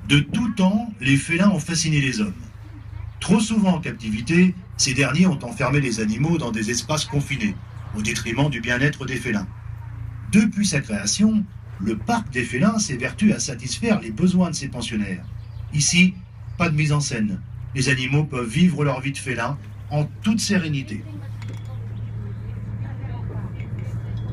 De tout temps, les félins ont fasciné les hommes. Trop souvent en captivité, ces derniers ont enfermé les animaux dans des espaces confinés, au détriment du bien-être des félins. Depuis sa création, le parc des félins s'évertue à satisfaire les besoins de ses pensionnaires. Ici, pas de mise en scène. Les animaux peuvent vivre leur vie de félin en toute sérénité.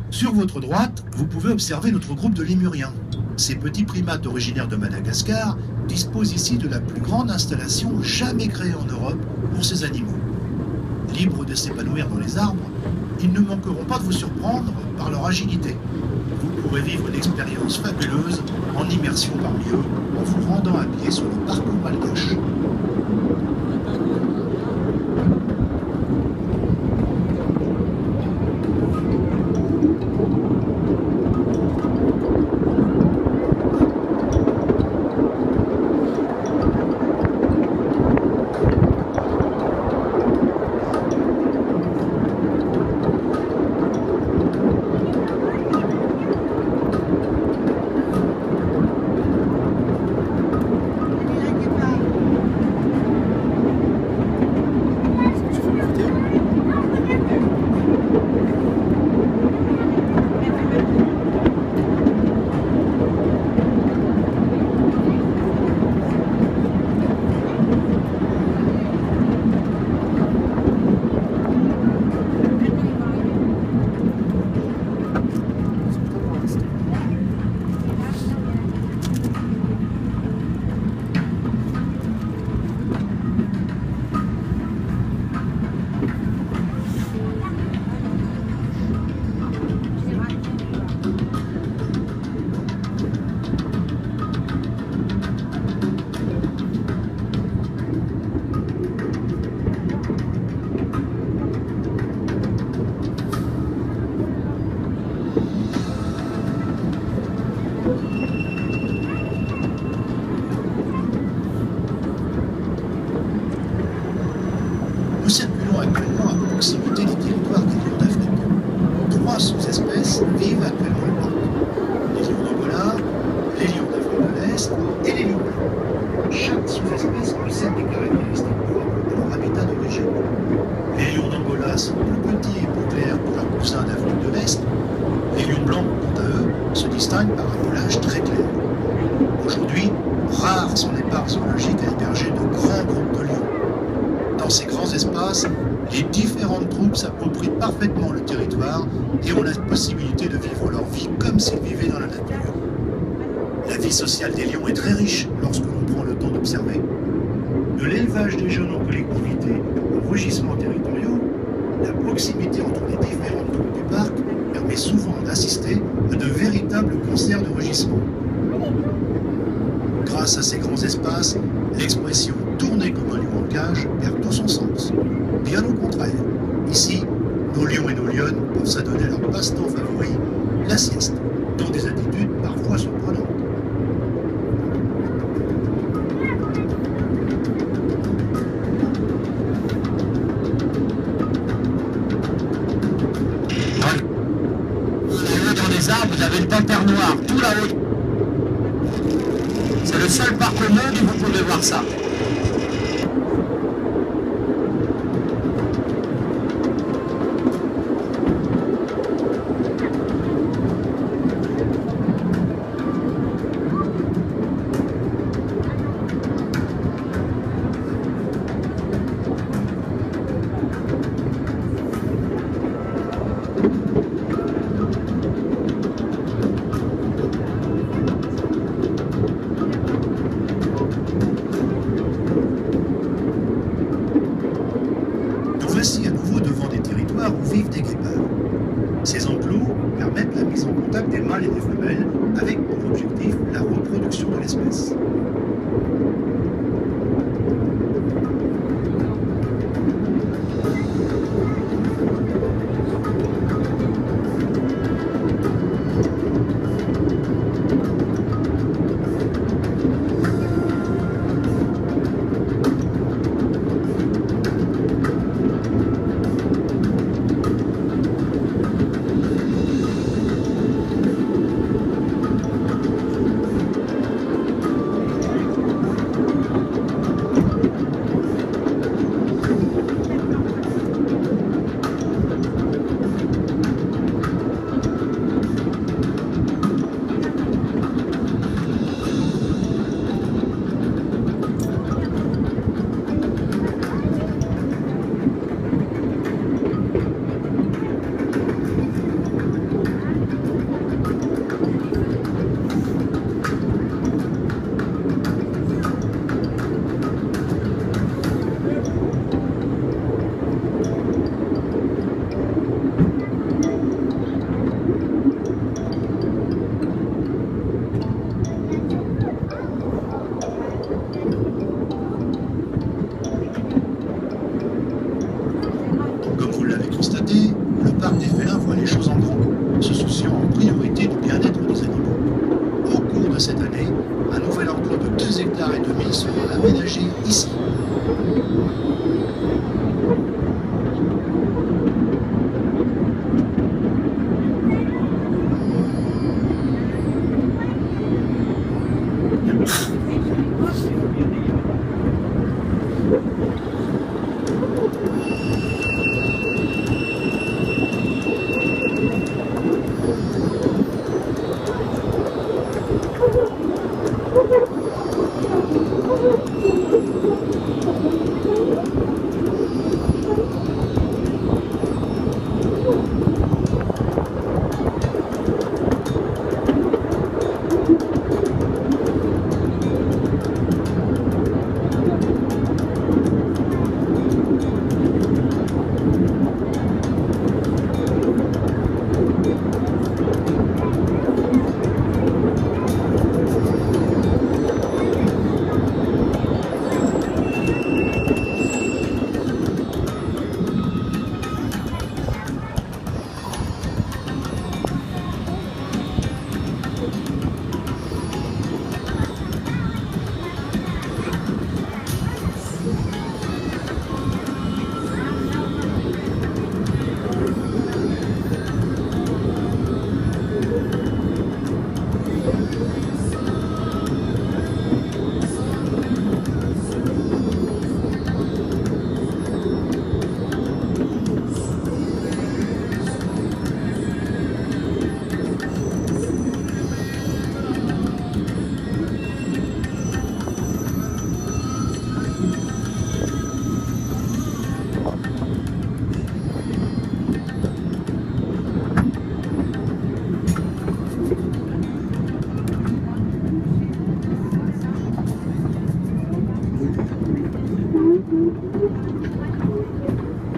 Sur votre droite, vous pouvez observer notre groupe de lémuriens. Ces petits primates originaires de Madagascar disposent ici de la plus grande installation jamais créée en Europe pour ces animaux. Libres de s'épanouir dans les arbres, ils ne manqueront pas de vous surprendre par leur agilité. Vous pourrez vivre une expérience fabuleuse en immersion parmi eux en vous rendant à pied sur le parcours malgache. Nous circulons actuellement à proximité des territoires des lions d'Afrique. 3 sous-espèces vivent actuellement le parc. Les lions d'Angola, les lions d'Afrique de l'Est et les lions blancs. Chaque sous-espèce possède des caractéristiques propres de leur habitat d'origine. Les lions d'Angola sont plus petits et plus clairs que leurs cousins d'Afrique de l'Est. Les lions blancs, quant à eux, se distinguent par un pelage très clair. Aujourd'hui, rares sont les parcs zoologiques à héberger de grands groupes de lions. Dans ces grands espaces, les différentes troupes s'approprient parfaitement le territoire et ont la possibilité de vivre leur vie comme s'ils vivaient dans la nature. La vie sociale des lions est très riche lorsque l'on prend le temps d'observer. De l'élevage des jeunes en collectivité aux rugissements territoriaux, la proximité entre les différentes troupes du parc permet souvent d'assister à de véritables concerts de rugissement. Grâce à ces grands espaces, l'expression « tourner comme un lion en cage » perd tout son sens. Bien au contraire, ici, nos lions et nos lionnes peuvent s'adonner à leur passe-temps favori, la sieste, dans des attitudes parfois surprenantes. Dans les arbres, vous avez le panthère noir, tout là-haut. C'est le seul parc au monde où vous pouvez voir ça. Voici à nouveau devant des territoires où vivent des guépards. Ces enclos permettent la mise en contact des mâles et des femelles avec pour objectif la reproduction de l'espèce. parc des félins voit les choses en grand, se souciant en priorité du bien-être des animaux. Au cours de cette année, un nouvel enclos de 2,5 hectares sera aménagé ici.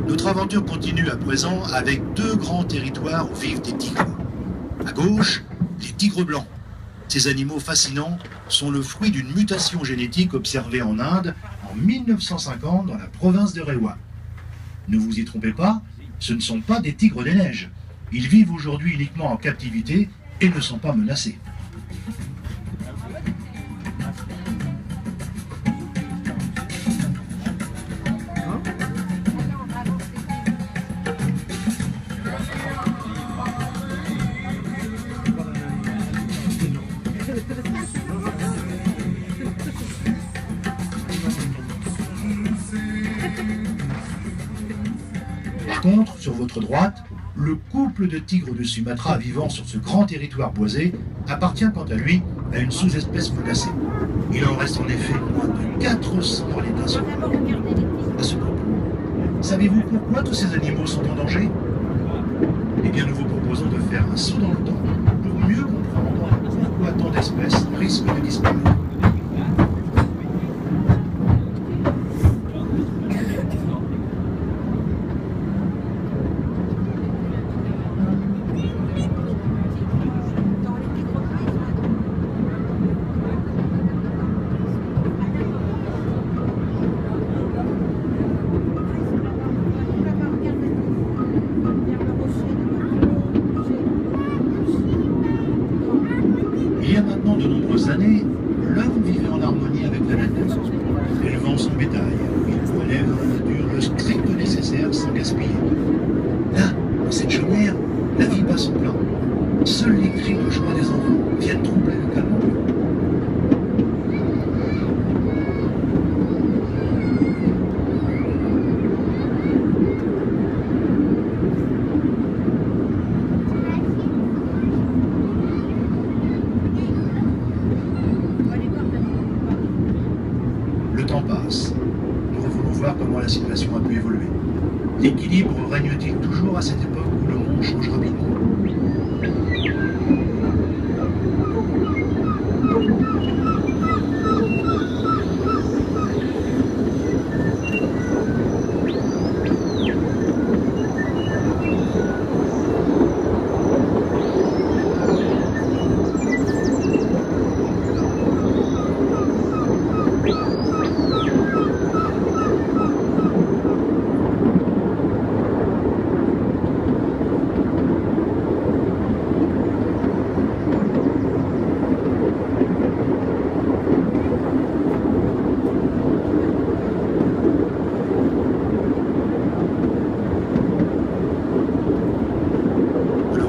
Notre aventure continue à présent avec deux grands territoires où vivent des tigres. À gauche, les tigres blancs. Ces animaux fascinants sont le fruit d'une mutation génétique observée en Inde en 1950 dans la province de Rewa. Ne vous y trompez pas, ce ne sont pas des tigres des neiges. Ils vivent aujourd'hui uniquement en captivité et ne sont pas menacés. Par contre, sur votre droite, le couple de tigres de Sumatra vivant sur ce grand territoire boisé appartient quant à lui à une sous-espèce menacée. Il en reste en effet moins de 400 dans l'état sauvage. À ce propos, savez-vous pourquoi tous ces animaux sont en danger? Eh bien, nous vous proposons de faire un saut dans le temps pour mieux comprendre pourquoi tant d'espèces risquent de disparaître. Il y a maintenant de nombreuses années, l'homme vivait en harmonie avec la nature, élevant son bétail. Il relève dans la nature le strict nécessaire sans gaspiller. Là, dans cette chaumière, la vie bat son plein. Seuls les cris de joie des enfants viennent troubler le calme. Le temps passe. Nous voulons voir comment la situation a pu évoluer. L'équilibre règne-t-il toujours à cette époque où le monde change rapidement?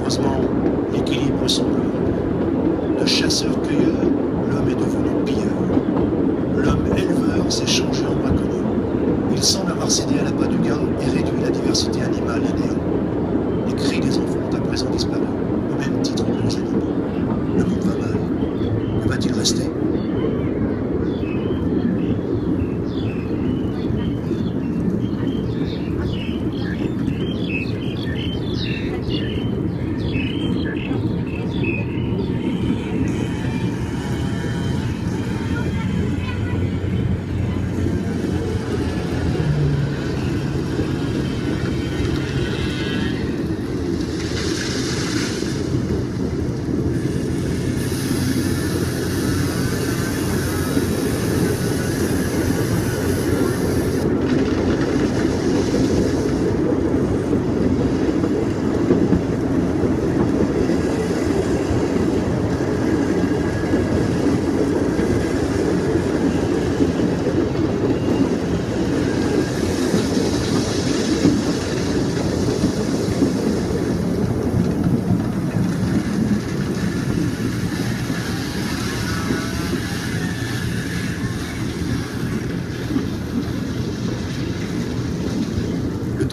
Malheureusement, l'équilibre semble rompu. De chasseur-cueilleur, l'homme est devenu pilleur. L'homme éleveur s'est changé en braconnier. Il semble avoir cédé à l'appât du gain et réduit la diversité animale à néant. Les cris des enfants ont à présent disparu, au même titre que les animaux. Le monde va mal. Que va-t-il rester ?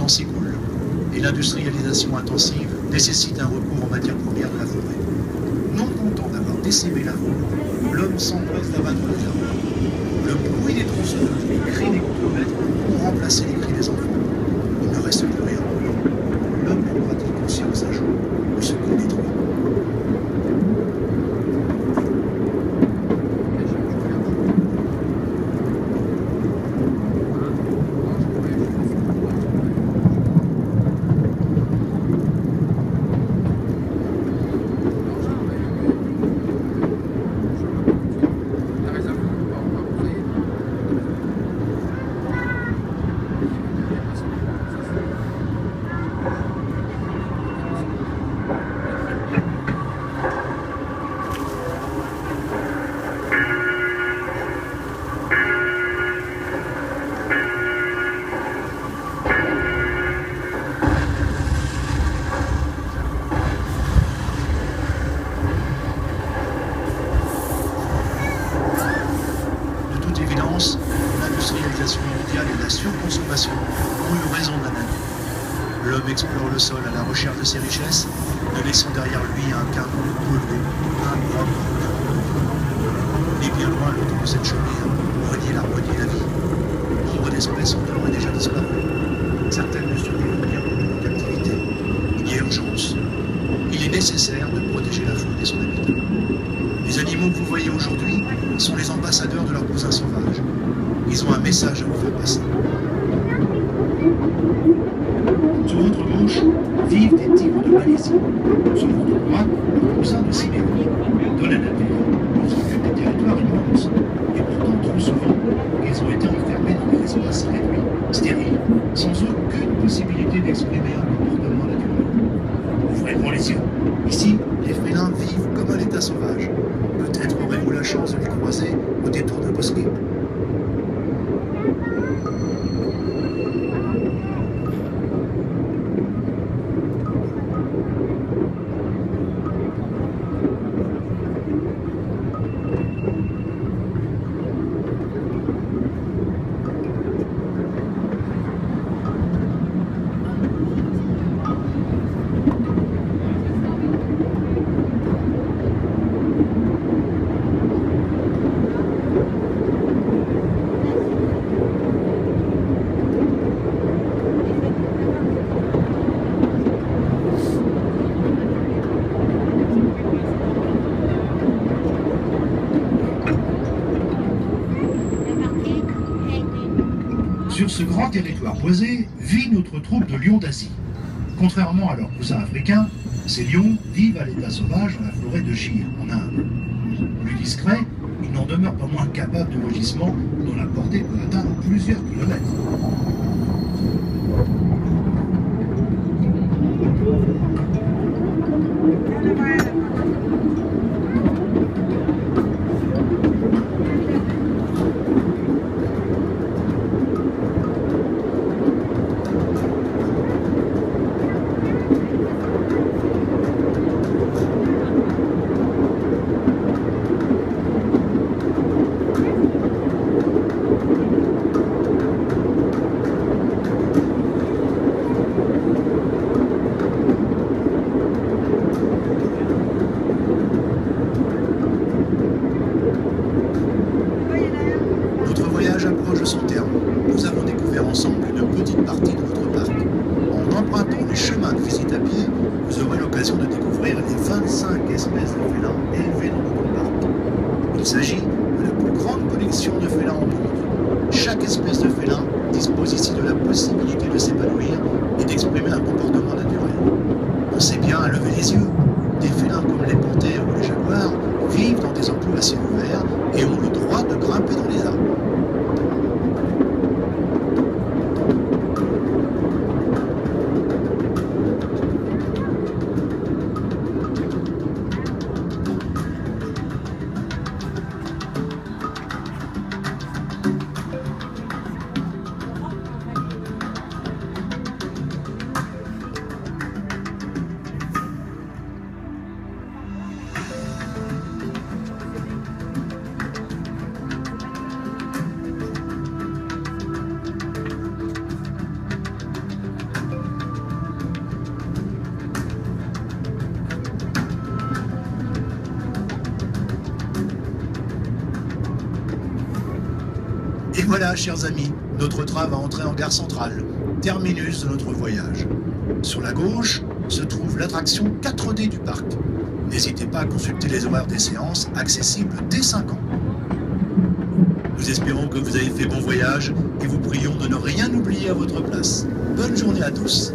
S'écoule et l'industrialisation intensive nécessite un recours aux matières premières de la forêt. Non content d'avoir décimé la forêt, l'homme s'empresse d'abattre le terrain. Le bruit des tronçonneuses, les cris des contremaîtres ont remplacé les cris des enfants. Il ne reste plus rien. L'homme aura-t-il conscience un jour de ce qu'il détruit ? L'industrialisation mondiale et la surconsommation ont eu raison de la nature. L'homme explore le sol à la recherche de ses richesses, ne laissant derrière lui un caveau pollué, un propre. Il est bien loin le temps de cette chaumière, renier l'harmonie et la vie. Nombre d'espèces ont alors déjà disparu. Certaines ne survivent bien en captivité. Il y a urgence. Il est nécessaire de protéger la faune et son habitat. Les animaux que vous voyez aujourd'hui sont les ambassadeurs de leurs cousins sauvages. Ils ont un message à vous faire passer. Sur votre gauche vivent des tigres de Malaisie. Sur votre droite, le cousin de Sibérie. Dans la nature, ils occupent des territoires immenses. Et pourtant, trop souvent, ils ont été enfermés dans des espaces réduits, stériles, sans aucune possibilité d'exprimer un comportement naturel. Ouvrez grand les yeux. Ici, les félins vivent comme un état sauvage. Peut-être aurez-vous la chance de les croiser au détour d'un bosquet. Sur ce grand territoire boisé vit notre troupe de lions d'Asie. Contrairement à leurs cousins africains, ces lions vivent à l'état sauvage dans la forêt de Gir, en Inde. Plus discrets, ils n'en demeurent pas moins capables de mugissements dont la portée peut atteindre plusieurs kilomètres. découvrir les 25 espèces de félins élevés dans notre parc. Il s'agit de la plus grande collection de félins au monde. Chaque espèce de félin dispose ici de la possibilité de s'épanouir et d'exprimer un comportement naturel. Pensez bien à lever les yeux. Des félins comme les panthères ou les jaguars vivent dans des enclos à ciel ouvert et ont le droit de grimper dans les arbres. Et voilà, chers amis, notre train va entrer en gare centrale, terminus de notre voyage. Sur la gauche se trouve l'attraction 4D du parc. N'hésitez pas à consulter les horaires des séances, accessibles dès 5 ans. Nous espérons que vous avez fait bon voyage et vous prions de ne rien oublier à votre place. Bonne journée à tous.